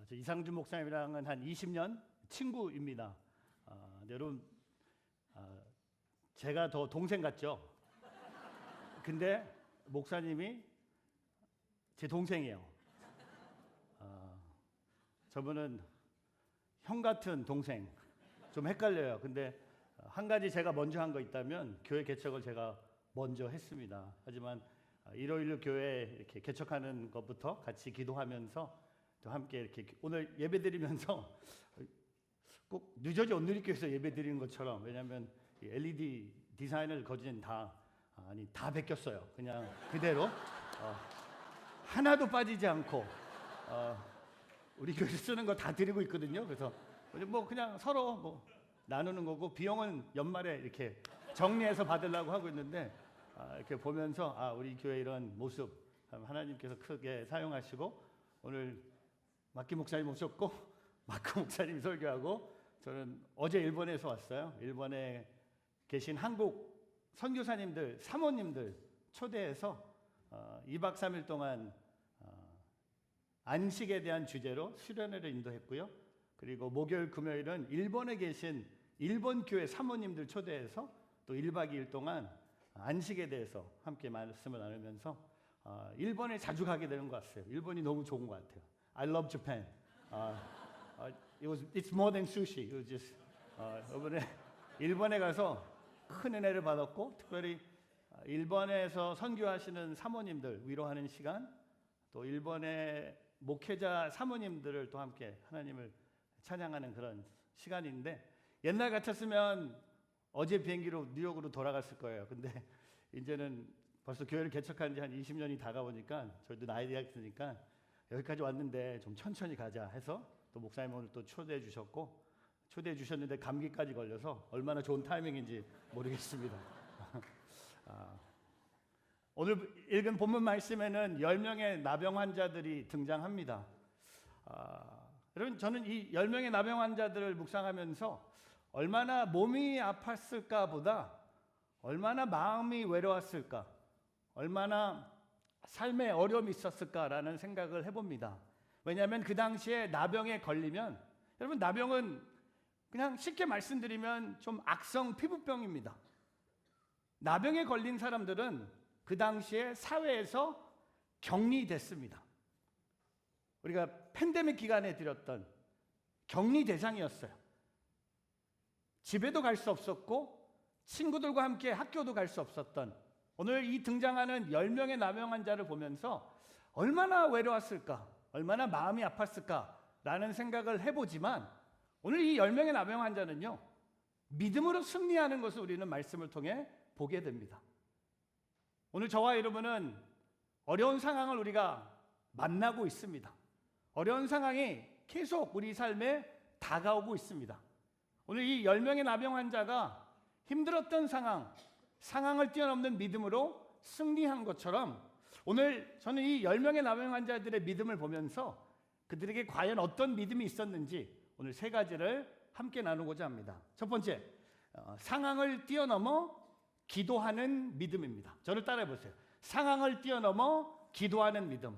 저 이상준 목사님이랑은 한 20년 친구입니다. 여러분, 제가 더 동생 같죠? 근데 목사님이 제 동생이에요. 저분은 형 같은 동생. 좀 헷갈려요. 근데 한 가지 제가 먼저 한 거 있다면 교회 개척을 제가 먼저 했습니다. 하지만 일요일 교회 이렇게 개척하는 것부터 같이 기도하면서 또 함께 이렇게 오늘 예배드리면서 꼭 뉴저지 온누리교회에서 예배드리는 것처럼, 왜냐하면 LED 디자인을 거진 다 베꼈어요. 그냥 그대로 하나도 빠지지 않고 우리 교회에서 쓰는 거 다 드리고 있거든요. 그래서 뭐 그냥 서로 뭐 나누는 거고, 비용은 연말에 이렇게 정리해서 받으려고 하고 있는데, 이렇게 보면서 우리 교회 이런 모습 하나님께서 크게 사용하시고, 오늘 마키 목사님 오셨고 마크 목사님 설교하고, 저는 어제 일본에서 왔어요. 일본에 계신 한국 선교사님들, 사모님들 초대해서 2박 3일 동안 안식에 대한 주제로 수련회를 인도했고요. 그리고 목요일, 금요일은 일본에 계신 일본 교회 사모님들 초대해서 또 1박 2일 동안 안식에 대해서 함께 말씀을 나누면서 일본에 자주 가게 되는 것 같아요. 일본이 너무 좋은 것 같아요. I love Japan. It's more than sushi. It was just, 이번에 일본에 가서 큰 은혜를 받았고, 특별히 일본에서 선교하시는 사모님들 위로하는 시간, 또 일본의 목회자 사모님들을 또 함께 하나님을 찬양하는 그런 시간인데, 옛날 같았으면 어제 비행기로 뉴욕으로 돌아갔을 거예요. 근데 이제는 벌써 교회를 개척한 지 한 20년이 다가오니까 저희도 나이가 있으니까 여기까지 왔는데 좀 천천히 가자 해서 또 목사님 오늘 또 초대해 주셨고, 초대해 주셨는데 감기까지 걸려서 얼마나 좋은 타이밍인지 모르겠습니다. 오늘 읽은 본문 말씀에는 10명의 나병 환자들이 등장합니다. 여러분, 저는 이 10명의 나병 환자들을 묵상하면서 얼마나 몸이 아팠을까 보다 얼마나 마음이 외로웠을까, 얼마나 삶에 어려움이 있었을까라는 생각을 해봅니다. 왜냐하면 그 당시에 나병에 걸리면, 여러분, 나병은 그냥 쉽게 말씀드리면 좀 악성 피부병입니다. 나병에 걸린 사람들은 그 당시에 사회에서 격리됐습니다. 우리가 팬데믹 기간에 드렸던 격리 대상이었어요. 집에도 갈 수 없었고 친구들과 함께 학교도 갈 수 없었던, 오늘 이 등장하는 10명의 나병 환자를 보면서 얼마나 외로웠을까, 얼마나 마음이 아팠을까라는 생각을 해보지만, 오늘 이 10명의 나병 환자는요, 믿음으로 승리하는 것을 우리는 말씀을 통해 보게 됩니다. 오늘 저와 여러분은 어려운 상황을 우리가 만나고 있습니다. 어려운 상황이 계속 우리 삶에 다가오고 있습니다. 오늘 이 10명의 나병 환자가 힘들었던 상황을 뛰어넘는 믿음으로 승리한 것처럼, 오늘 저는 이 10명의 나병 환자들의 믿음을 보면서 그들에게 과연 어떤 믿음이 있었는지 오늘 3가지를 함께 나누고자 합니다. 첫 번째, 상황을 뛰어넘어 기도하는 믿음입니다. 저를 따라해 보세요. 상황을 뛰어넘어 기도하는 믿음.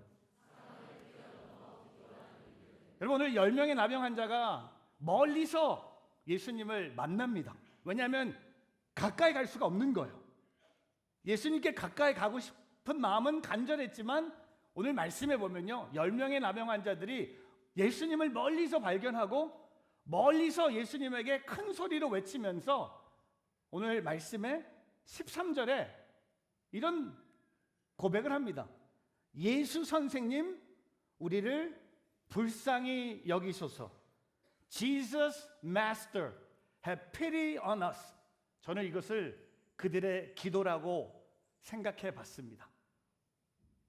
여러분, 오늘 10명의 나병 환자가 멀리서 예수님을 만납니다. 왜냐하면 가까이 갈 수가 없는 거예요. 예수님께 가까이 가고 싶은 마음은 간절했지만, 오늘 말씀에 보면요, 10명의 나병 환자들이 예수님을 멀리서 발견하고 멀리서 예수님에게 큰 소리로 외치면서 오늘 말씀에 13절에 이런 고백을 합니다. 예수 선생님, 우리를 불쌍히 여기소서. Jesus Master, have pity on us. 저는 이것을 그들의 기도라고 생각해 봤습니다.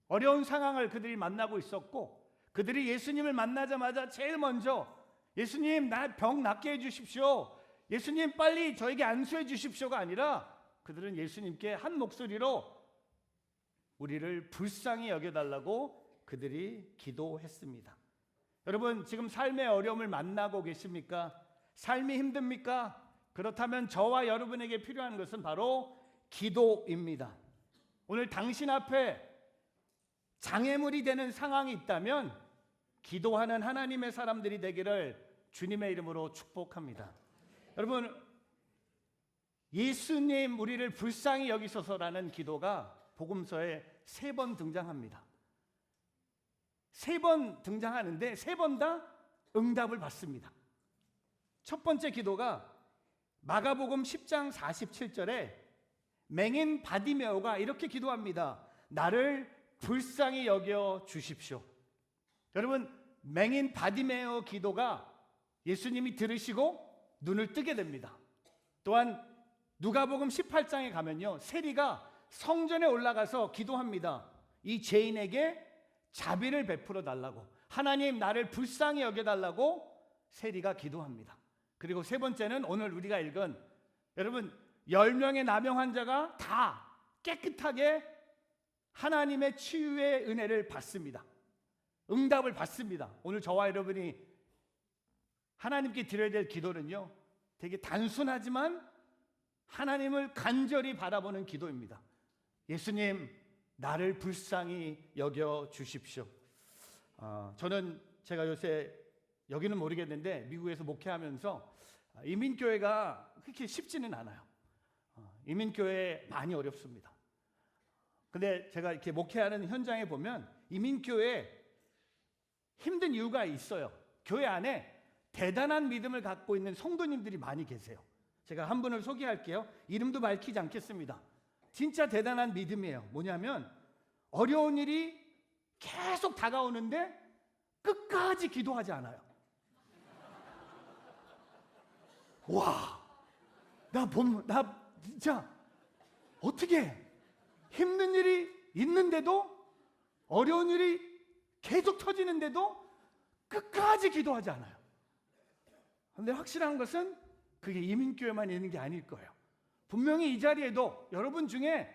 어려운 상황을 그들이 만나고 있었고, 그들이 예수님을 만나자마자 제일 먼저 예수님, 나 병 낫게 해주십시오, 예수님 빨리 저에게 안수해 주십시오가 아니라, 그들은 예수님께 한 목소리로 우리를 불쌍히 여겨달라고 그들이 기도했습니다. 여러분, 지금 삶의 어려움을 만나고 계십니까? 삶이 힘듭니까? 그렇다면 저와 여러분에게 필요한 것은 바로 기도입니다. 오늘 당신 앞에 장애물이 되는 상황이 있다면 기도하는 하나님의 사람들이 되기를 주님의 이름으로 축복합니다. 여러분, 예수님 우리를 불쌍히 여기소서라는 기도가 복음서에 3번 등장합니다. 3번 등장하는데 3번 다 응답을 받습니다. 첫 번째 기도가 마가복음 10장 47절에 맹인 바디메오가 이렇게 기도합니다. 나를 불쌍히 여겨 주십시오. 여러분, 맹인 바디메오 기도가 예수님이 들으시고 눈을 뜨게 됩니다. 또한 누가복음 18장에 가면요, 세리가 성전에 올라가서 기도합니다. 이 죄인에게 자비를 베풀어 달라고, 하나님 나를 불쌍히 여겨 달라고 세리가 기도합니다. 그리고 세 번째는 오늘 우리가 읽은, 여러분 10명의 남용 환자가 다 깨끗하게 하나님의 치유의 은혜를 받습니다. 응답을 받습니다. 오늘 저와 여러분이 하나님께 드려야 될 기도는요, 되게 단순하지만 하나님을 간절히 바라보는 기도입니다. 예수님, 나를 불쌍히 여겨 주십시오. 저는 제가 요새 여기는 모르겠는데 미국에서 목회하면서 이민교회가 그렇게 쉽지는 않아요. 이민교회 많이 어렵습니다. 근데 제가 이렇게 목회하는 현장에 보면 이민교회 힘든 이유가 있어요. 교회 안에 대단한 믿음을 갖고 있는 성도님들이 많이 계세요. 제가 한 분을 소개할게요. 이름도 밝히지 않겠습니다. 진짜 대단한 믿음이에요. 뭐냐면 어려운 일이 계속 다가오는데 끝까지 기도하지 않아요. 와, 나 진짜 어떻게 힘든 일이 있는데도, 어려운 일이 계속 터지는데도 끝까지 기도하지 않아요. 그런데 확실한 것은 그게 이민교회만 있는 게 아닐 거예요. 분명히 이 자리에도 여러분 중에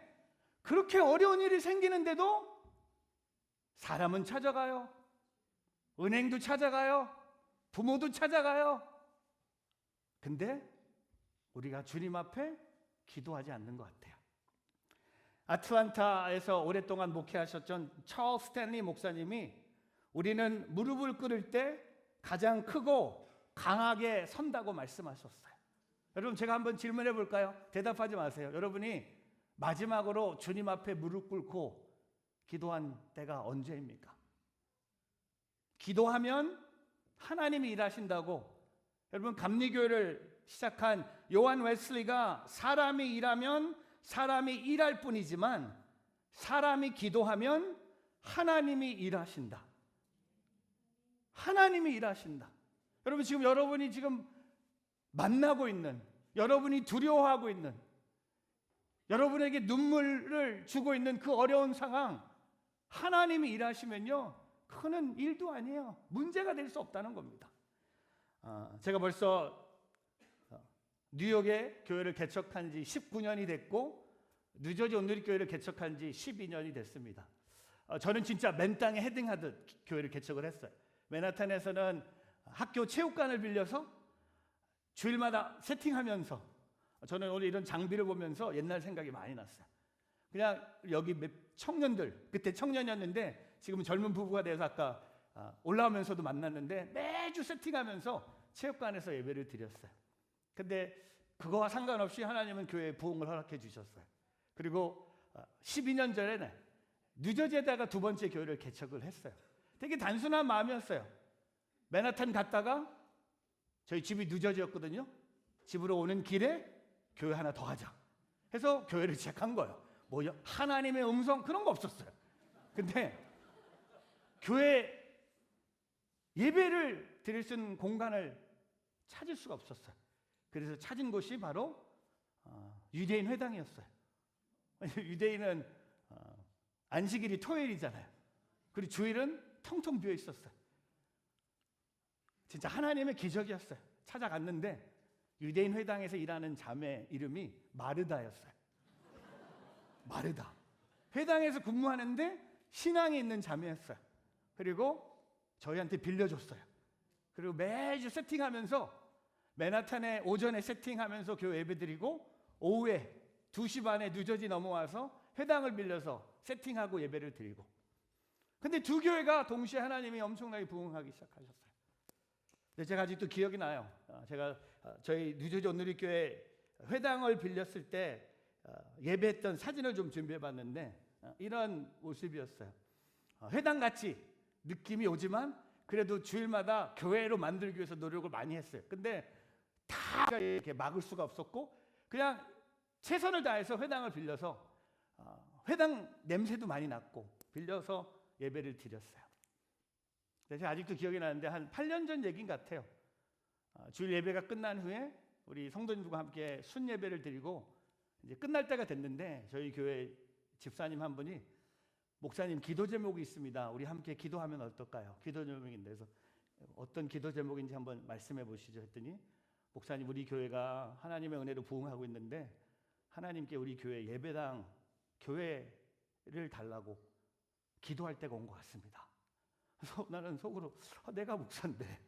그렇게 어려운 일이 생기는데도 사람은 찾아가요, 은행도 찾아가요, 부모도 찾아가요. 근데 우리가 주님 앞에 기도하지 않는 것 같아요. 아틀란타에서 오랫동안 목회하셨던 찰스 스탠리 목사님이 우리는 무릎을 꿇을 때 가장 크고 강하게 선다고 말씀하셨어요. 여러분, 제가 한번 질문해 볼까요? 대답하지 마세요. 여러분이 마지막으로 주님 앞에 무릎 꿇고 기도한 때가 언제입니까? 기도하면 하나님이 일하신다고, 여러분 감리교회를 시작한 요한 웨슬리가 사람이 일하면 사람이 일할 뿐이지만 사람이 기도하면 하나님이 일하신다. 하나님이 일하신다. 여러분, 지금 여러분이 지금 만나고 있는, 여러분이 두려워하고 있는, 여러분에게 눈물을 주고 있는 그 어려운 상황, 하나님이 일하시면요, 그거는 일도 아니에요. 문제가 될 수 없다는 겁니다. 제가 벌써 뉴욕에 교회를 개척한 지 19년이 됐고 뉴저지 온누리교회를 개척한 지 12년이 됐습니다. 저는 진짜 맨 땅에 헤딩하듯 교회를 개척을 했어요. 맨하탄에서는 학교 체육관을 빌려서 주일마다 세팅하면서, 저는 오늘 이런 장비를 보면서 옛날 생각이 많이 났어요. 그냥 여기 청년들, 그때 청년이었는데 지금은 젊은 부부가 돼서 아까 올라오면서도 만났는데 매주 세팅하면서 체육관에서 예배를 드렸어요. 근데 그거와 상관없이 하나님은 교회에 부흥을 허락해 주셨어요. 그리고 12년 전에는 뉴저지에다가 두 번째 교회를 개척을 했어요. 되게 단순한 마음이었어요. 맨하탄 갔다가 저희 집이 뉴저지였거든요. 집으로 오는 길에 교회 하나 더 하자 해서 교회를 시작한 거예요. 뭐 하나님의 음성 그런 거 없었어요. 근데 교회 예배를 드릴 수 있는 공간을 찾을 수가 없었어요. 그래서 찾은 곳이 바로 유대인 회당이었어요. 유대인은 안식일이 토요일이잖아요. 그리고 주일은 텅텅 비어 있었어요. 진짜 하나님의 기적이었어요. 찾아갔는데 유대인 회당에서 일하는 자매 이름이 마르다였어요. 마르다. 회당에서 근무하는데 신앙이 있는 자매였어요. 그리고 저희한테 빌려줬어요. 그리고 매주 세팅하면서 맨하탄에 오전에 세팅하면서 교회 예배드리고 오후에 2시 반에 뉴저지 넘어와서 회당을 빌려서 세팅하고 예배를 드리고, 근데 두 교회가 동시에 하나님이 엄청나게 부흥하기 시작하셨어요. 근데 제가 아직도 기억이 나요. 제가 저희 뉴저지 온누리교회 회당을 빌렸을 때 예배했던 사진을 좀 준비해봤는데 이런 모습이었어요. 회당같이 느낌이 오지만 그래도 주일마다 교회로 만들기 위해서 노력을 많이 했어요. 근데 다 이렇게 막을 수가 없었고 그냥 최선을 다해서 회당을 빌려서 회당 냄새도 많이 났고 빌려서 예배를 드렸어요. 제가 아직도 기억이 나는데 한 8년 전 얘기인 것 같아요. 주일 예배가 끝난 후에 우리 성도님들과 함께 순 예배를 드리고 이제 끝날 때가 됐는데 저희 교회 집사님 한 분이 목사님 기도 제목이 있습니다. 우리 함께 기도하면 어떨까요? 기도 제목인데 그래서 어떤 기도 제목인지 한번 말씀해 보시죠 했더니 목사님 우리 교회가 하나님의 은혜로 부흥하고 있는데 하나님께 우리 교회 예배당 교회를 달라고 기도할 때가 온 것 같습니다. 그래서 나는 속으로 내가 목사인데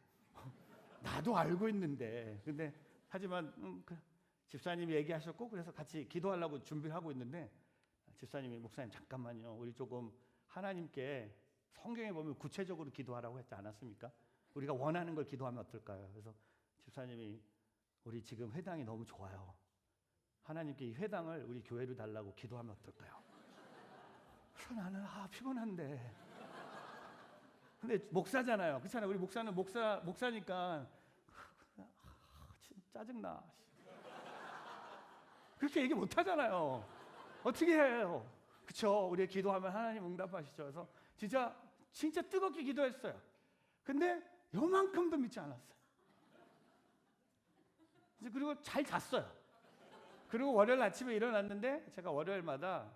나도 알고 있는데 근데 하지만 집사님이 얘기하셨고 그래서 같이 기도하려고 준비를 하고 있는데 집사님이 목사님 잠깐만요. 우리 조금 하나님께 성경에 보면 구체적으로 기도하라고 했지 않았습니까? 우리가 원하는 걸 기도하면 어떨까요? 그래서 집사님이 우리 지금 회당이 너무 좋아요. 하나님께 이 회당을 우리 교회로 달라고 기도하면 어떨까요? 그래서 나는 피곤한데 근데 목사잖아요. 그렇잖아요. 우리 목사는 목사니까 짜증나. 그렇게 얘기 못 하잖아요. 어떻게 해요? 그렇죠. 우리 기도하면 하나님 응답하시죠. 그래서 진짜 뜨겁게 기도했어요. 근데 요만큼도 믿지 않았어요. 그리고 잘 잤어요. 그리고 월요일 아침에 일어났는데 제가 월요일마다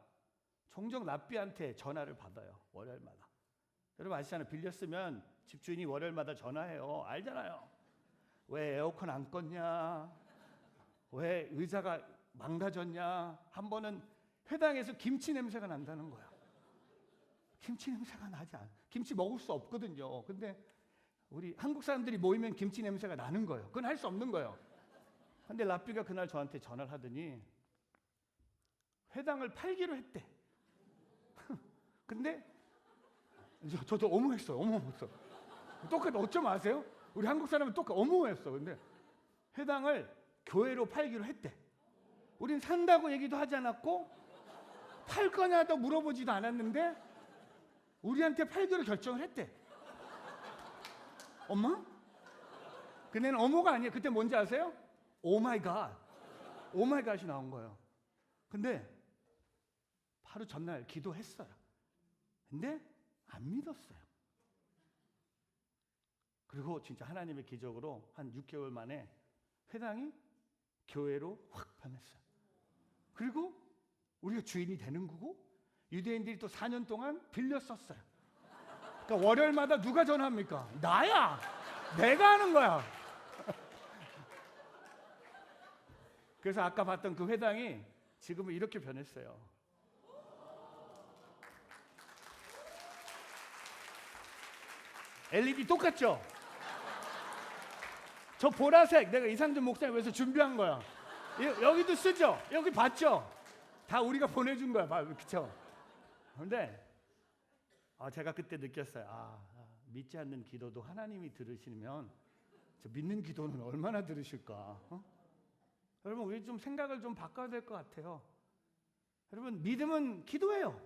종종 랍비한테 전화를 받아요. 월요일마다. 여러분 아시잖아요. 빌렸으면 집주인이 월요일마다 전화해요. 알잖아요. 왜 에어컨 안 껐냐? 왜 의자가 망가졌냐? 한 번은 회당에서 김치 냄새가 난다는 거야. 김치 냄새가 나지 않아. 김치 먹을 수 없거든요. 근데 우리 한국 사람들이 모이면 김치 냄새가 나는 거예요. 그건 할 수 없는 거예요. 근데 랍비가 그날 저한테 전화를 하더니 회당을 팔기로 했대. 근데 저도 어머했어요. 어머했어. 똑같아. 어쩜 아세요? 우리 한국 사람은 똑같아. 어머했어. 근데 회당을 교회로 팔기로 했대. 우린 산다고 얘기도 하지 않았고 팔 거냐도 물어보지도 않았는데 우리한테 팔기로 결정을 했대. 엄마? 근데는 어머가 아니에요. 그때 뭔지 아세요? 오 마이 갓. 오 마이 갓이 나온 거예요. 근데 바로 전날 기도했어요. 근데 안 믿었어요. 그리고 진짜 하나님의 기적으로 한 6개월 만에 회당이 교회로 확 변했어요. 그리고 우리가 주인이 되는 거고 유대인들이 또 4년 동안 빌렸었어요. 그러니까 월요일마다 누가 전화합니까? 나야. 내가 하는 거야. 그래서 아까 봤던 그 회당이 지금은 이렇게 변했어요. LED 똑같죠? 저 보라색 내가 이상준 목사님 위해서 준비한 거야. 여기도 쓰죠? 여기 봤죠? 다 우리가 보내준 거야. 그렇죠? 그런데 제가 그때 느꼈어요. 믿지 않는 기도도 하나님이 들으시면 저 믿는 기도는 얼마나 들으실까? 여러분 우리 좀 생각을 좀 바꿔야 될 것 같아요. 여러분 믿음은 기도예요.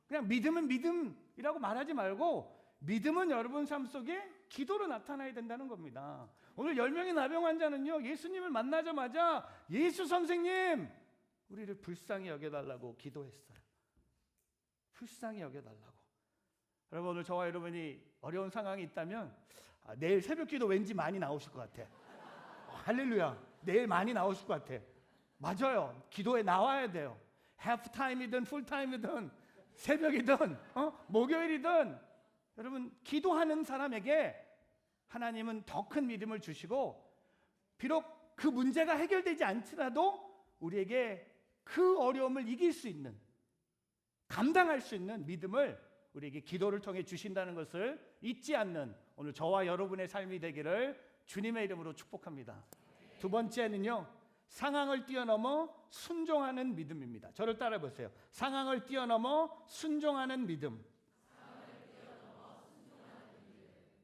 그냥 믿음은 믿음이라고 말하지 말고 믿음은 여러분 삶 속에 기도로 나타나야 된다는 겁니다. 오늘 10명의 나병 환자는요 예수님을 만나자마자 예수 선생님 우리를 불쌍히 여겨달라고 기도했어요. 불쌍히 여겨달라고. 여러분 오늘 저와 여러분이 어려운 상황이 있다면 내일 새벽기도 왠지 많이 나오실 것 같아. 할렐루야. 내일 많이 나오실 것 같아. 맞아요. 기도에 나와야 돼요. 하프타임이든 풀타임이든 새벽이든 목요일이든 여러분 기도하는 사람에게 하나님은 더 큰 믿음을 주시고 비록 그 문제가 해결되지 않더라도 우리에게 그 어려움을 이길 수 있는 감당할 수 있는 믿음을 우리에게 기도를 통해 주신다는 것을 잊지 않는 오늘 저와 여러분의 삶이 되기를 주님의 이름으로 축복합니다. 두 번째는요. 상황을 뛰어넘어 순종하는 믿음입니다. 저를 따라 보세요. 상황을 뛰어넘어 순종하는 믿음.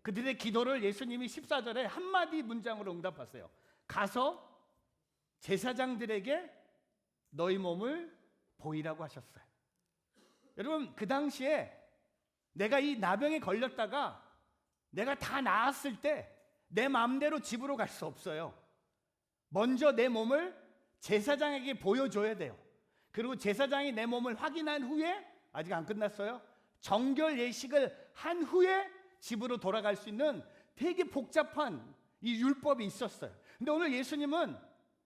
그들의 기도를 예수님이 14절에 한마디 문장으로 응답하세요. 가서 제사장들에게 너희 몸을 보이라고 하셨어요. 여러분, 그 당시에 내가 이 나병에 걸렸다가 내가 다 나았을 때 내 마음대로 집으로 갈 수 없어요. 먼저 내 몸을 제사장에게 보여줘야 돼요. 그리고 제사장이 내 몸을 확인한 후에, 아직 안 끝났어요, 정결 예식을 한 후에 집으로 돌아갈 수 있는 되게 복잡한 이 율법이 있었어요. 근데 오늘 예수님은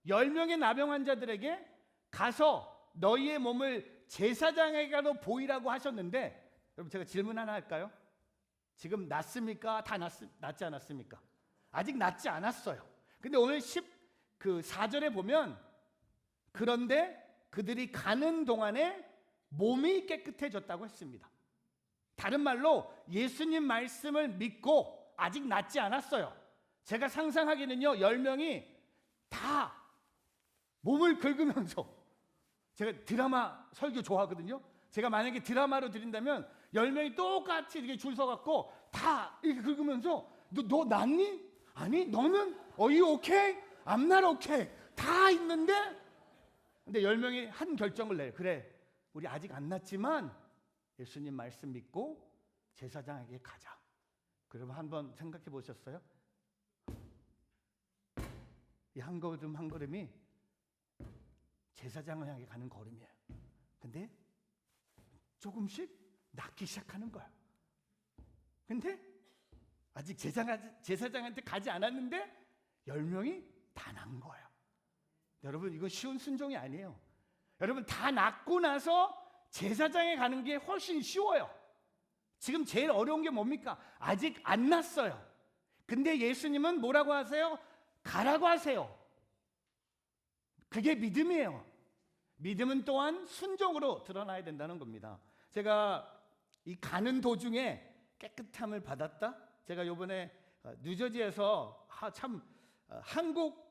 10명의 나병 환자들에게 가서 너희의 몸을 제사장에게로 보이라고 하셨는데, 여러분 제가 질문 하나 할까요? 지금 낫습니까? 다 낫지 않았습니까? 아직 낫지 않았어요. 근데 오늘 4절에 보면, 그런데 그들이 가는 동안에 몸이 깨끗해졌다고 했습니다. 다른 말로 예수님 말씀을 믿고 아직 낫지 않았어요. 제가 상상하기는요, 10명이 다 몸을 긁으면서, 제가 드라마 설교 좋아하거든요. 제가 만약에 드라마로 드린다면 10명이 똑같이 이렇게 줄 서갖고 다 이렇게 긁으면서 너 낫니? 아니 너는? You okay? I'm not okay. 다 있는데, 근데 10명이 한 결정을 내요. 그래, 우리 아직 안 낫지만 예수님 말씀 믿고 제사장에게 가자. 그러면 한번 생각해 보셨어요? 이 한 걸음 한 걸음이 제사장을 향해 가는 걸음이에요. 근데 조금씩 낫기 시작하는 거예요. 근데 아직 제사장한테 가지 않았는데 10명이 다 난 거예요. 여러분, 이거 쉬운 순종이 아니에요. 여러분, 다 낫고 나서 제사장에 가는 게 훨씬 쉬워요. 지금 제일 어려운 게 뭡니까? 아직 안 났어요. 근데 예수님은 뭐라고 하세요? 가라고 하세요. 그게 믿음이에요. 믿음은 또한 순종으로 드러나야 된다는 겁니다. 제가 이 가는 도중에 깨끗함을 받았다. 제가 요번에 뉴저지에서 한국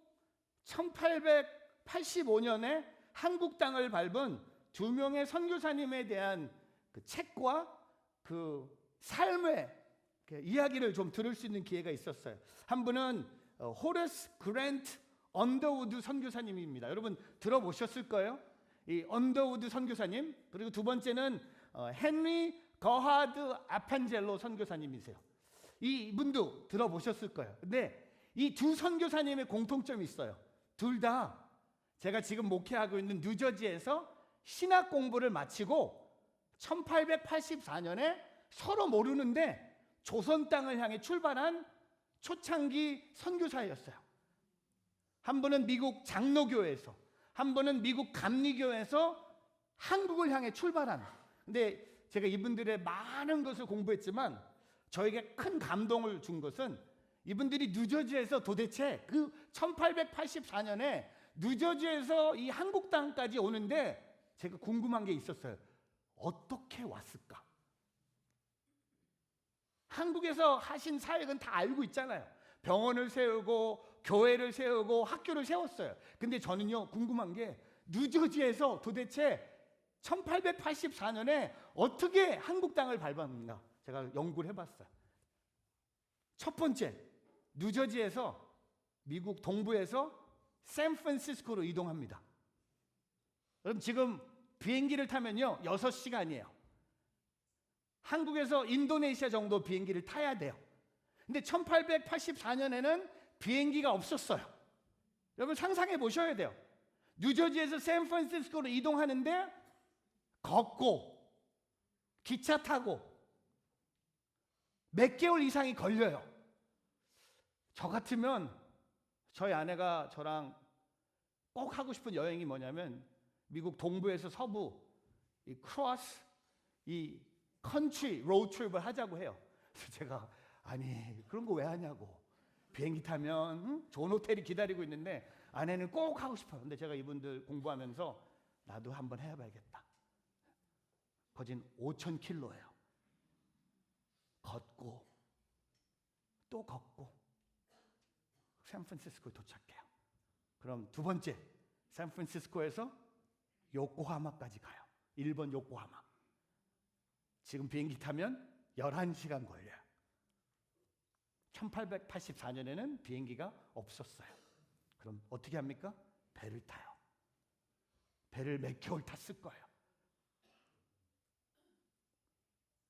1885년에 한국 땅을 밟은 2명의 선교사님에 대한 그 책과 그 삶의 이야기를 좀 들을 수 있는 기회가 있었어요. 한 분은 호레스 그랜트 언더우드 선교사님입니다. 여러분 들어보셨을 거예요. 이 언더우드 선교사님, 그리고 두 번째는 헨리 거하드 아펜젤로 선교사님이세요. 이분도 들어보셨을 거예요. 근데 이 두 선교사님의 공통점이 있어요. 둘 다 제가 지금 목회하고 있는 뉴저지에서 신학 공부를 마치고 1884년에 서로 모르는데 조선 땅을 향해 출발한 초창기 선교사였어요. 한 분은 미국 장로교회에서, 한 분은 미국 감리교회에서 한국을 향해 출발한. 근데 제가 이분들의 많은 것을 공부했지만 저에게 큰 감동을 준 것은, 이분들이 뉴저지에서 도대체 그 1884년에 뉴저지에서 이 한국 땅까지 오는데 제가 궁금한 게 있었어요. 어떻게 왔을까? 한국에서 하신 사역은 다 알고 있잖아요. 병원을 세우고 교회를 세우고 학교를 세웠어요. 근데 저는요, 궁금한 게 뉴저지에서 도대체 1884년에 어떻게 한국 땅을 밟았는가? 제가 연구를 해봤어요. 첫 번째, 뉴저지에서 미국 동부에서 샌프란시스코로 이동합니다. 여러분 지금 비행기를 타면요 6시간이에요. 한국에서 인도네시아 정도 비행기를 타야 돼요. 근데 1884년에는 비행기가 없었어요. 여러분 상상해 보셔야 돼요. 뉴저지에서 샌프란시스코로 이동하는데 걷고 기차 타고 몇 개월 이상이 걸려요. 저 같으면 저희 아내가 저랑 꼭 하고 싶은 여행이 뭐냐면 미국 동부에서 서부 이 크로스 이 컨트리 로드 트립을 하자고 해요. 그래서 제가 아니 그런 거 왜 하냐고. 비행기 타면 좋은 호텔이 기다리고 있는데 아내는 꼭 하고 싶어요. 근데 제가 이분들 공부하면서 나도 한번 해봐야겠다. 거진 5,000km예요. 걷고 또 걷고 샌프란시스코에 도착해요. 그럼 두 번째, 샌프란시스코에서 요코하마까지 가요. 일본 요코하마. 지금 비행기 타면 11시간 걸려요. 1884년에는 비행기가 없었어요. 그럼 어떻게 합니까? 배를 타요. 배를 몇 개월 탔을 거예요.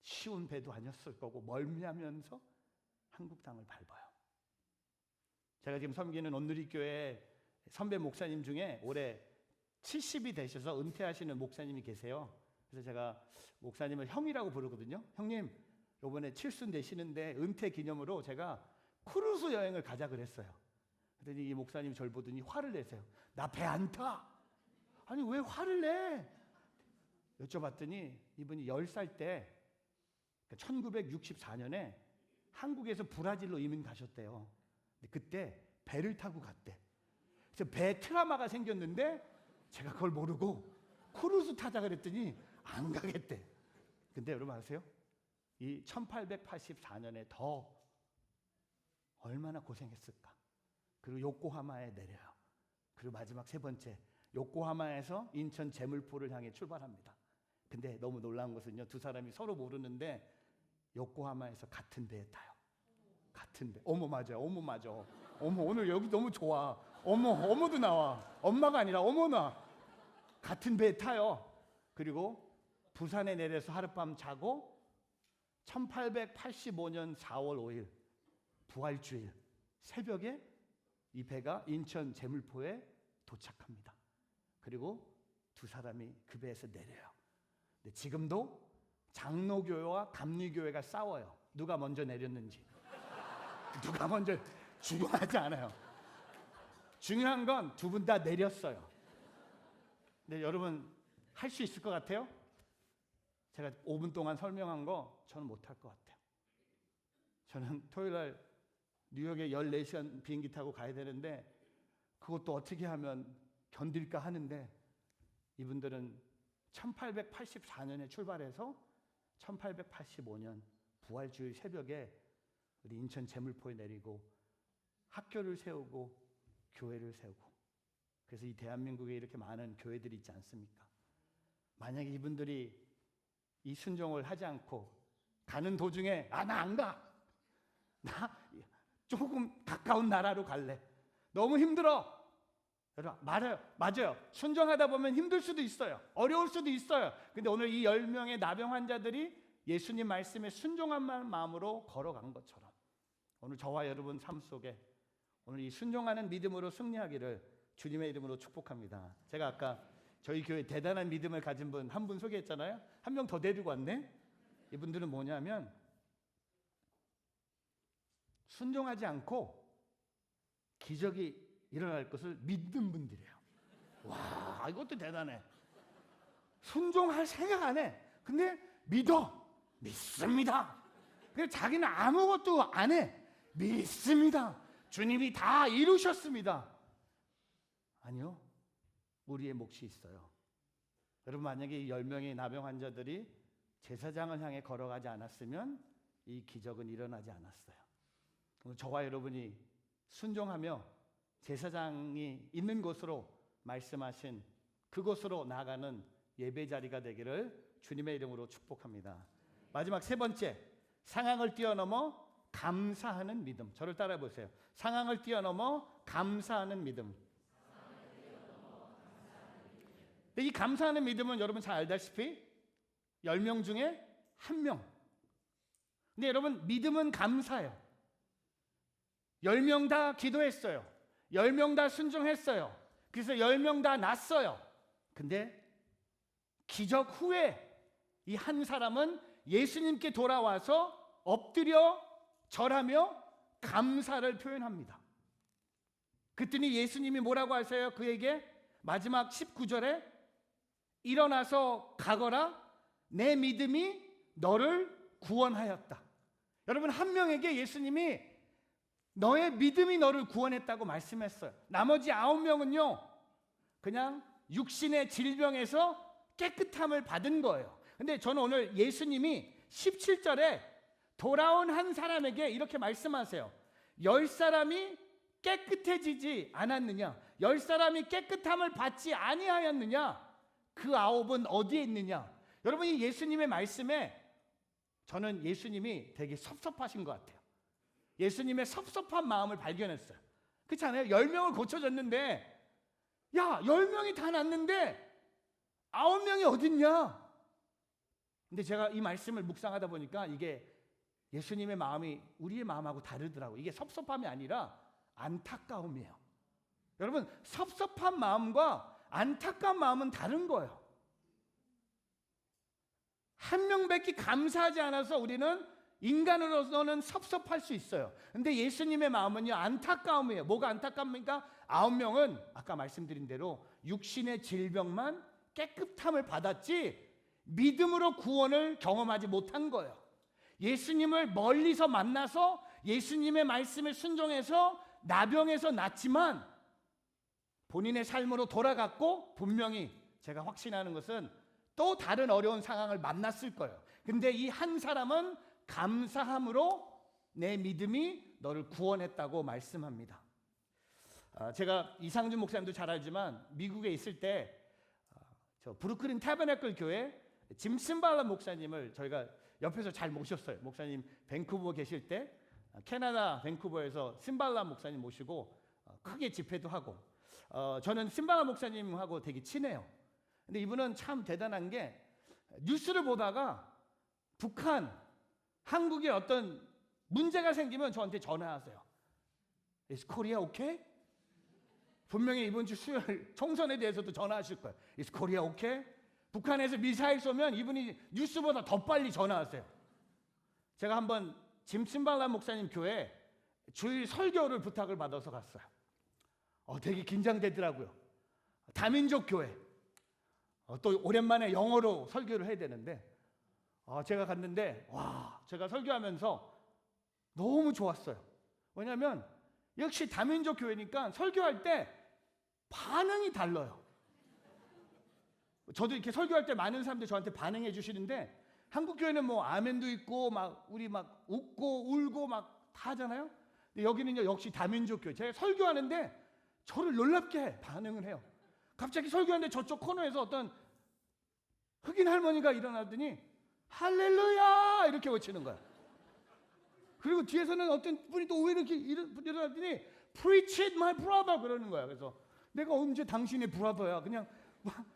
쉬운 배도 아니었을 거고 멀미하면서 한국 땅을 밟아요. 제가 지금 섬기는 온누리교회 선배 목사님 중에 올해 70이 되셔서 은퇴하시는 목사님이 계세요. 그래서 제가 목사님을 형이라고 부르거든요. 형님, 이번에 7순 되시는데 은퇴 기념으로 제가 크루즈 여행을 가자 그랬어요. 그랬더니 이 목사님이 저를 보더니 화를 내세요. 나 배 안 타. 아니 왜 화를 내? 여쭤봤더니 이분이 10살 때 1964년에 한국에서 브라질로 이민 가셨대요. 근데 그때 배를 타고 갔대. 그래서 배 트라우마가 생겼는데 제가 그걸 모르고 크루즈 타자 그랬더니 안 가겠대. 근데 여러분 아세요? 이 1884년에 더 얼마나 고생했을까. 그리고 요코하마에 내려요. 그리고 마지막 세 번째, 요코하마에서 인천 제물포를 향해 출발합니다. 근데 너무 놀라운 것은요, 두 사람이 서로 모르는데 요코하마에서 같은 배에 타요. 같은 배. 어머 맞아요. 어머 맞아. 어머 오늘 여기 너무 좋아. 어머도 나와. 엄마가 아니라 어머나. 같은 배에 타요. 그리고 부산에 내려서 하룻밤 자고 1885년 4월 5일 부활주일 새벽에 이 배가 인천 제물포에 도착합니다. 그리고 두 사람이 그 배에서 내려요. 근데 지금도 장로교회와 감리교회가 싸워요. 누가 먼저 내렸는지. 누가 먼저. 중요하지 않아요. 중요한 건 두 분 다 내렸어요. 근데 여러분 할 수 있을 것 같아요? 제가 5분 동안 설명한 거 저는 못할 것 같아요. 저는 토요일날 뉴욕에 14시간 비행기 타고 가야 되는데 그것도 어떻게 하면 견딜까 하는데 이분들은 1884년에 출발해서 1885년 부활주일 새벽에 우리 인천 제물포에 내리고 학교를 세우고 교회를 세우고, 그래서 이 대한민국에 이렇게 많은 교회들이 있지 않습니까? 만약에 이분들이 이 순종을 하지 않고 가는 도중에 나 안 가. 나 조금 가까운 나라로 갈래. 너무 힘들어. 여러분 맞아요. 순종하다 보면 힘들 수도 있어요. 어려울 수도 있어요. 근데 오늘 이 10명의 나병 환자들이 예수님 말씀에 순종한 마음으로 걸어간 것처럼 오늘 저와 여러분 삶 속에 오늘 이 순종하는 믿음으로 승리하기를 주님의 이름으로 축복합니다. 제가 아까 저희 교회 대단한 믿음을 가진 분 한 분 소개했잖아요. 한 명 더 데리고 왔네. 이분들은 뭐냐면 순종하지 않고 기적이 일어날 것을 믿는 분들이에요. 와, 이것도 대단해. 순종할 생각 안 해. 근데 믿습니다. 근데 자기는 아무것도 안 해. 믿습니다. 주님이 다 이루셨습니다. 아니요. 우리의 몫이 있어요. 여러분 만약에 이 10명의 나병 환자들이 제사장을 향해 걸어가지 않았으면 이 기적은 일어나지 않았어요. 오늘 저와 여러분이 순종하며 제사장이 있는 곳으로 말씀하신 그곳으로 나가는 예배 자리가 되기를 주님의 이름으로 축복합니다. 마지막 세 번째, 상황을 뛰어넘어 감사하는 믿음. 저를 따라해 보세요. 상황을 뛰어넘어 감사하는 믿음. 근데 이 감사하는 믿음은 여러분 잘 알다시피 10명 중에 1명. 근데 여러분 믿음은 감사해요. 10명 다 기도했어요. 10명 다 순종했어요. 그래서 10명 다 났어요. 근데 기적 후에 이 한 사람은 예수님께 돌아와서 엎드려 절하며 감사를 표현합니다. 그랬더니 예수님이 뭐라고 하세요? 그에게 마지막 19절에 일어나서 가거라, 내 믿음이 너를 구원하였다. 여러분 한 명에게 예수님이 너의 믿음이 너를 구원했다고 말씀했어요. 나머지 9명은요 그냥 육신의 질병에서 깨끗함을 받은 거예요. 근데 저는 오늘 예수님이 17절에 돌아온 한 사람에게 이렇게 말씀하세요. 10사람이 깨끗해지지 않았느냐? 10사람이 깨끗함을 받지 아니하였느냐? 그 9은 어디에 있느냐? 여러분 이 예수님의 말씀에 저는 예수님이 되게 섭섭하신 것 같아요. 예수님의 섭섭한 마음을 발견했어요. 그렇지 않아요? 10명을 고쳐줬는데 야 10명이 다 낫는데 9명이 어딨냐? 근데 제가 이 말씀을 묵상하다 보니까 이게 예수님의 마음이 우리의 마음하고 다르더라고요. 이게 섭섭함이 아니라 안타까움이에요. 여러분 섭섭한 마음과 안타까운 마음은 다른 거예요. 한 명 뵙기 감사하지 않아서 우리는 인간으로서는 섭섭할 수 있어요. 근데 예수님의 마음은요 안타까움이에요. 뭐가 안타깝습니까? 9명은 아까 말씀드린 대로 육신의 질병만 깨끗함을 받았지 믿음으로 구원을 경험하지 못한 거예요. 예수님을 멀리서 만나서 예수님의 말씀에 순종해서 나병에서 낫지만 본인의 삶으로 돌아갔고 분명히 제가 확신하는 것은 또 다른 어려운 상황을 만났을 거예요. 근데 이 한 사람은 감사함으로 내 믿음이 너를 구원했다고 말씀합니다. 제가 이상준 목사님도 잘 알지만 미국에 있을 때 저 브루클린 타버네클 교회 짐 심발라 목사님을 저희가 옆에서 잘 모셨어요. 목사님 밴쿠버 계실 때 캐나다 밴쿠버에서 심발라 목사님 모시고 크게 집회도 하고 저는 심발라 목사님하고 되게 친해요. 근데 이분은 참 대단한 게 뉴스를 보다가 북한, 한국에 어떤 문제가 생기면 저한테 전화하세요. Is Korea okay? 분명히 이번 주 수요일 총선에 대해서도 전화하실 거예요. Is Korea okay? 북한에서 미사일 쏘면 이분이 뉴스보다 더 빨리 전화하세요. 제가 한번 짐 심발라 목사님 교회 주일 설교를 부탁을 받아서 갔어요. 되게 긴장되더라고요. 다민족 교회. 또 오랜만에 영어로 설교를 해야 되는데 제가 갔는데 제가 설교하면서 너무 좋았어요. 왜냐하면 역시 다민족 교회니까 설교할 때 반응이 달라요. 저도 이렇게 설교할 때 많은 사람들이 저한테 반응해 주시는데 한국 교회는 뭐 아멘도 있고 막 우리 막 웃고 울고 막 다 하잖아요. 근데 여기는요 역시 다민족 교회. 제가 설교하는데 저를 놀랍게 반응을 해요. 갑자기 설교하는데 저쪽 코너에서 어떤 흑인 할머니가 일어나더니 할렐루야 이렇게 외치는 거야. 그리고 뒤에서는 어떤 분이 또 왜 이렇게 일어나더니 Preach it my brother 그러는 거야. 그래서 내가 언제 당신의 브라더야. 그냥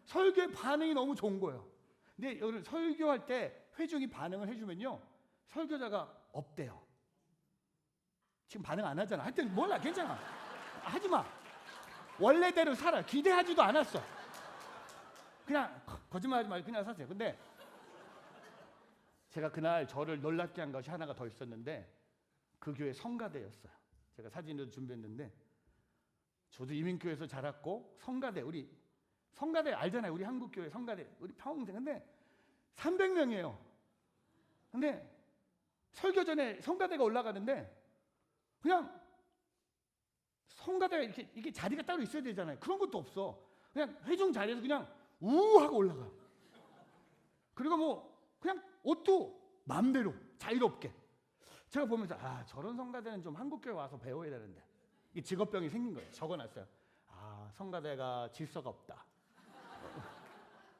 설교의 반응이 너무 좋은 거예요. 근데 여러분 설교할 때 회중이 반응을 해주면요 설교자가 없대요. 지금 반응 안 하잖아. 하여튼 몰라 괜찮아. 하지마. 원래대로 살아. 기대하지도 않았어. 그냥 거짓말하지 말고 그냥 사세요. 근데 제가 그날 저를 놀랍게 한 것이 하나가 더 있었는데 그 교회 성가대였어요. 제가 사진을 준비했는데 저도 이민교회에서 자랐고 성가대 우리 성가대 알잖아요. 우리 한국교회 성가대 우리 평생 근데 300명이에요. 근데 설교 전에 성가대가 올라가는데 그냥 성가대가 이게 자리가 따로 있어야 되잖아요. 그런 것도 없어. 그냥 회중 자리에서 그냥 우하고 올라가. 그리고 뭐 그냥 옷도 마음대로 자유롭게. 제가 보면서 저런 성가대는 좀 한국교회 와서 배워야 되는데 이 직업병이 생긴 거예요. 적어놨어요. 성가대가 질서가 없다.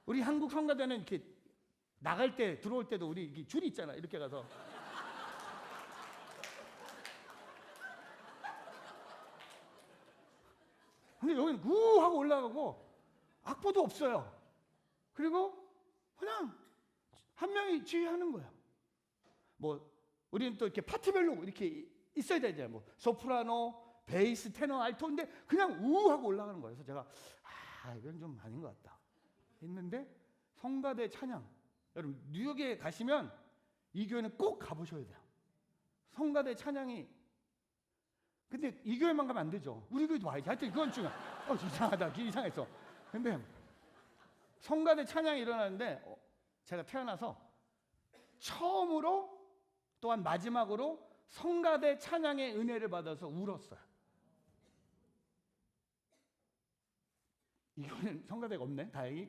우리 한국 성가대는 이렇게 나갈 때 들어올 때도 우리 이렇게 줄이 있잖아. 이렇게 가서 근데 여기는 우하고 올라가고 악보도 없어요. 그리고 그냥 한 명이 지휘하는 거예요. 뭐 우리는 또 이렇게 파트별로 이렇게 있어야 되잖아요. 뭐 소프라노, 베이스, 테너, 알토인데 그냥 우하고 올라가는 거예요. 그래서 제가 이건 좀 아닌 것 같다 했는데 성가대 찬양 여러분 뉴욕에 가시면 이 교회는 꼭 가보셔야 돼요. 성가대 찬양이 근데 이 교회만 가면 안 되죠. 우리 교회도 와야지. 하여튼 그건 중요해. 이상하다. 이상했어. 근데 성가대 찬양이 일어나는데 제가 태어나서 처음으로 또한 마지막으로 성가대 찬양의 은혜를 받아서 울었어요. 이 교회는 성가대가 없네. 다행히.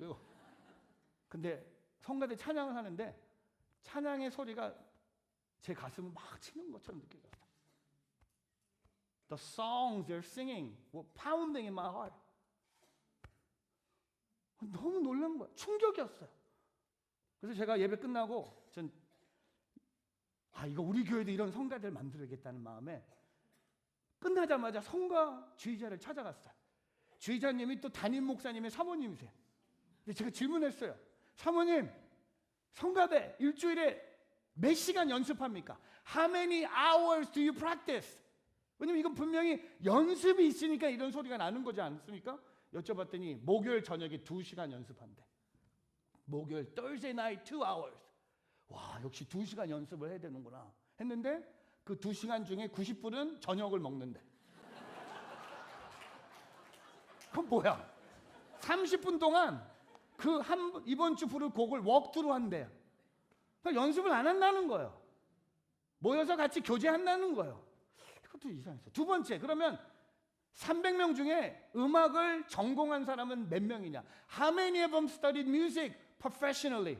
근데 성가대 찬양을 하는데 찬양의 소리가 제 가슴을 막 치는 것처럼 느껴졌어요. The songs they're singing were pounding in my heart. 너무 놀란 거야. 충격이었어요. 그래서 제가 예배 끝나고 전 이거 우리 교회도 이런 성가대를 만들어야겠다는 마음에 끝나자마자 성가 주의자를 찾아갔어요. 주의자님이 또 담임 목사님의 사모님이세요. 근데 제가 질문했어요. 사모님, 성가대 일주일에 몇 시간 연습합니까? How many hours do you practice? 왜냐면 이건 분명히 연습이 있으니까 이런 소리가 나는 거지 않습니까? 여쭤봤더니 목요일 저녁에 2시간 연습한대. 목요일 Thursday night 2 hours. 와, 역시 2시간 연습을 해야 되는구나 했는데 그 2시간 중에 90분은 저녁을 먹는데. 그건 뭐야? 30분 동안 이번 주 부를 곡을 워크투루 한대요. 그러니까 연습을 안 한다는 거예요. 모여서 같이 교제한다는 거예요. 이것도 이상했어요. 두 번째, 그러면 300명 중에 음악을 전공한 사람은 몇 명이냐? How many of them studied music professionally?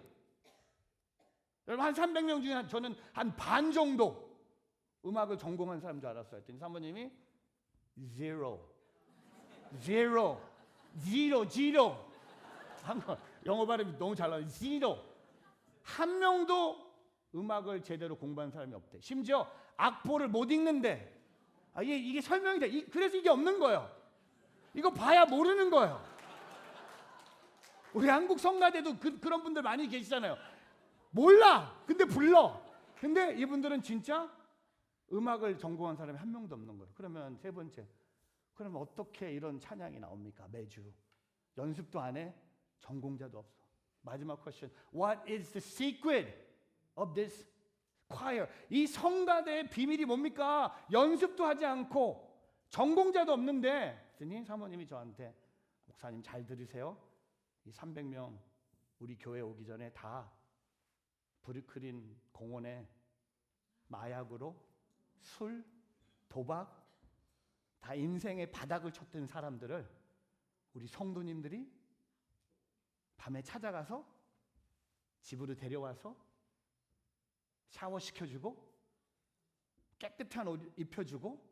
여러분, 한 300명 중에 저는 한 반 정도 음악을 전공한 사람인 줄 알았어요. 했더니 사모님이 zero. 영어 발음이 너무 잘 나와요. zero. 한 명도 음악을 제대로 공부한 사람이 없대. 심지어 악보를 못 읽는데 이게 설명이 돼. 그래서 이게 없는 거예요. 이거 봐야 모르는 거예요. 우리 한국 성가대도 그런 분들 많이 계시잖아요. 몰라. 근데 불러. 근데 이분들은 진짜 음악을 전공한 사람이 한 명도 없는 거예요. 그러면 세 번째, 그러면 어떻게 이런 찬양이 나옵니까? 매주 연습도 안 해, 전공자도 없어. 마지막 퀘스천, What is the secret of this choir? 이 성가대의 비밀이 뭡니까? 연습도 하지 않고 전공자도 없는데, 그랬더니 사모님이 저한테, 목사님 잘 들으세요. 이 300명 우리 교회 오기 전에 다 브루클린 공원에 마약으로 술, 도박, 다 인생의 바닥을 쳤던 사람들을 우리 성도님들이 밤에 찾아가서 집으로 데려와서 샤워시켜주고 깨끗한 옷 입혀주고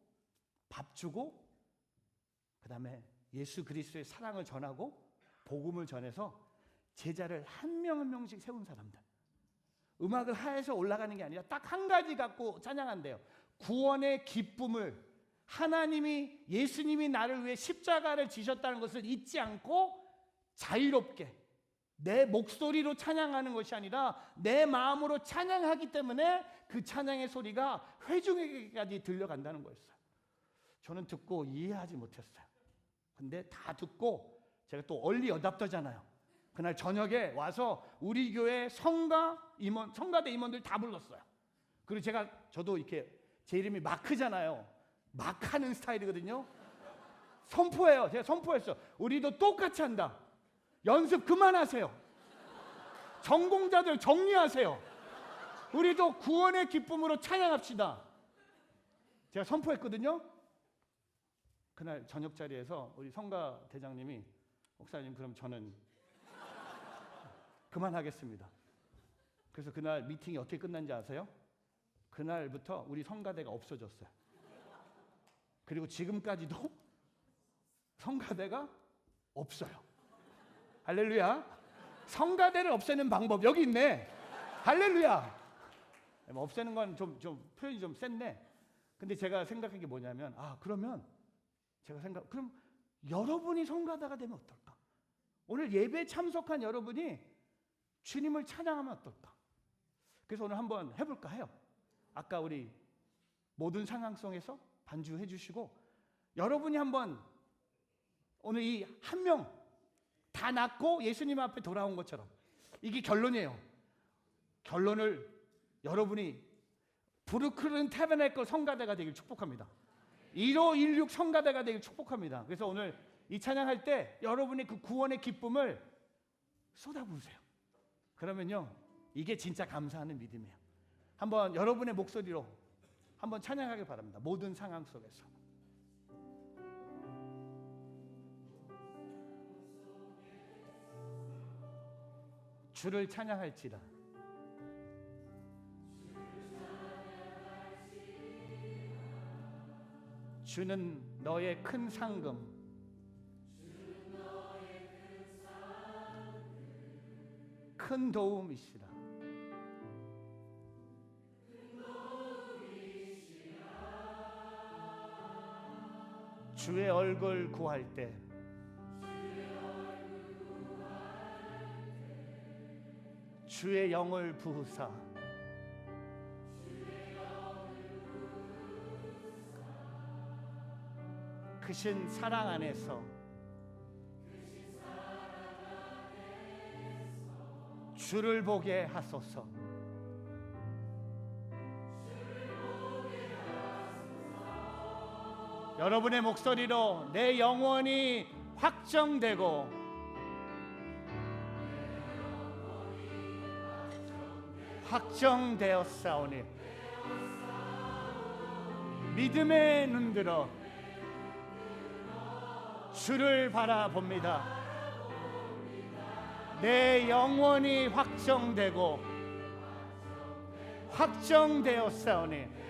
밥 주고 그 다음에 예수 그리스도의 사랑을 전하고 복음을 전해서 제자를 한 명 한 명씩 세운 사람들. 음악을 하에서 올라가는 게 아니라 딱 한 가지 갖고 찬양한대요. 구원의 기쁨을, 하나님이, 예수님이 나를 위해 십자가를 지셨다는 것을 잊지 않고 자유롭게 내 목소리로 찬양하는 것이 아니라 내 마음으로 찬양하기 때문에 그 찬양의 소리가 회중에게까지 들려간다는 거였어요. 저는 듣고 이해하지 못했어요. 근데 다 듣고 제가 또 얼리 어답터잖아요. 그날 저녁에 와서 우리 교회 성가대 임원들 다 불렀어요. 그리고 저도 이렇게 제 이름이 마크잖아요. 막 하는 스타일이거든요. 선포해요. 제가 선포했어. 우리도 똑같이 한다. 연습 그만하세요. 전공자들 정리하세요. 우리도 구원의 기쁨으로 찬양합시다. 제가 선포했거든요. 그날 저녁 자리에서 우리 성가 대장님이, 목사님 그럼 저는 그만하겠습니다. 그래서 그날 미팅이 어떻게 끝난지 아세요? 그날부터 우리 성가대가 없어졌어요. 그리고 지금까지도 성가대가 없어요. 할렐루야. 성가대를 없애는 방법 여기 있네. 할렐루야. 없애는 건 좀 표현이 좀 센데, 근데 제가 생각한 게 뭐냐면, 그러면 그럼 여러분이 성가대가 되면 어떨까? 오늘 예배에 참석한 여러분이 주님을 찬양하면 어떨까? 그래서 오늘 한번 해볼까 해요. 아까 우리 모든 상황성에서 반주해 주시고, 여러분이 한번 오늘 이 한 명 다 낳고 예수님 앞에 돌아온 것처럼, 이게 결론이에요. 결론을 여러분이 브루클린 태버내클 성가대가 되길 축복합니다. 1516 성가대가 되길 축복합니다. 그래서 오늘 이 찬양할 때 여러분이 그 구원의 기쁨을 쏟아부으세요. 그러면요, 이게 진짜 감사하는 믿음이에요. 한번 여러분의 목소리로 한번 찬양하길 바랍니다. 모든 상황 속에서. 주를 찬양할지라. 주는 너의 큰 상금, 큰 도움이시라. 주의 얼굴 구할 때 주의 영을 부으사 크신 사랑 안에서 주를 보게 하소서. 여러분의 목소리로 내 영혼이 확정되고 확정되었사오니 믿음에 눈들어 주를 바라봅니다. 내 영혼이 확정되고 확정되었사오니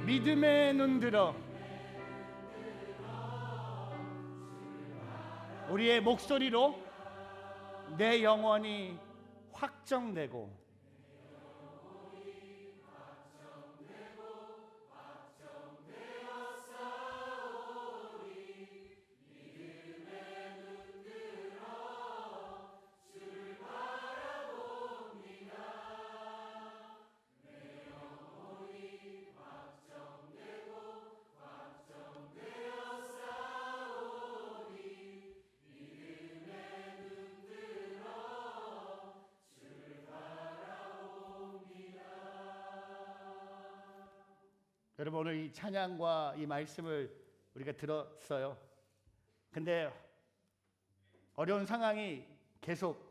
믿음에 눈들어 우리의 목소리로 내 영혼이 확정되고 여러분, 오늘 이 찬양과 이 말씀을 우리가 들었어요. 근데 어려운 상황이 계속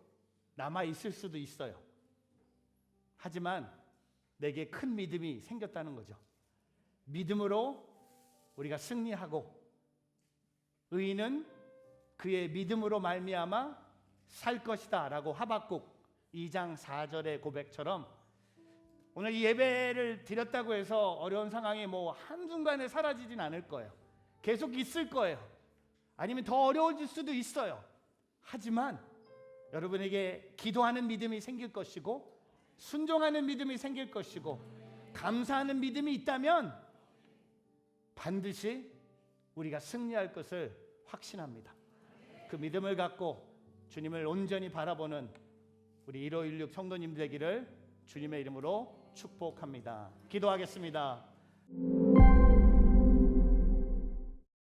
남아 있을 수도 있어요. 하지만 내게 큰 믿음이 생겼다는 거죠. 믿음으로 우리가 승리하고 의인은 그의 믿음으로 말미암아 살 것이다 라고 하박국 2장 4절의 고백처럼 오늘 이 예배를 드렸다고 해서 어려운 상황이 한순간에 사라지진 않을 거예요. 계속 있을 거예요. 아니면 더 어려워질 수도 있어요. 하지만 여러분에게 기도하는 믿음이 생길 것이고 순종하는 믿음이 생길 것이고 감사하는 믿음이 있다면 반드시 우리가 승리할 것을 확신합니다. 그 믿음을 갖고 주님을 온전히 바라보는 우리 1516 성도님 되기를 주님의 이름으로 축복합니다. 기도하겠습니다.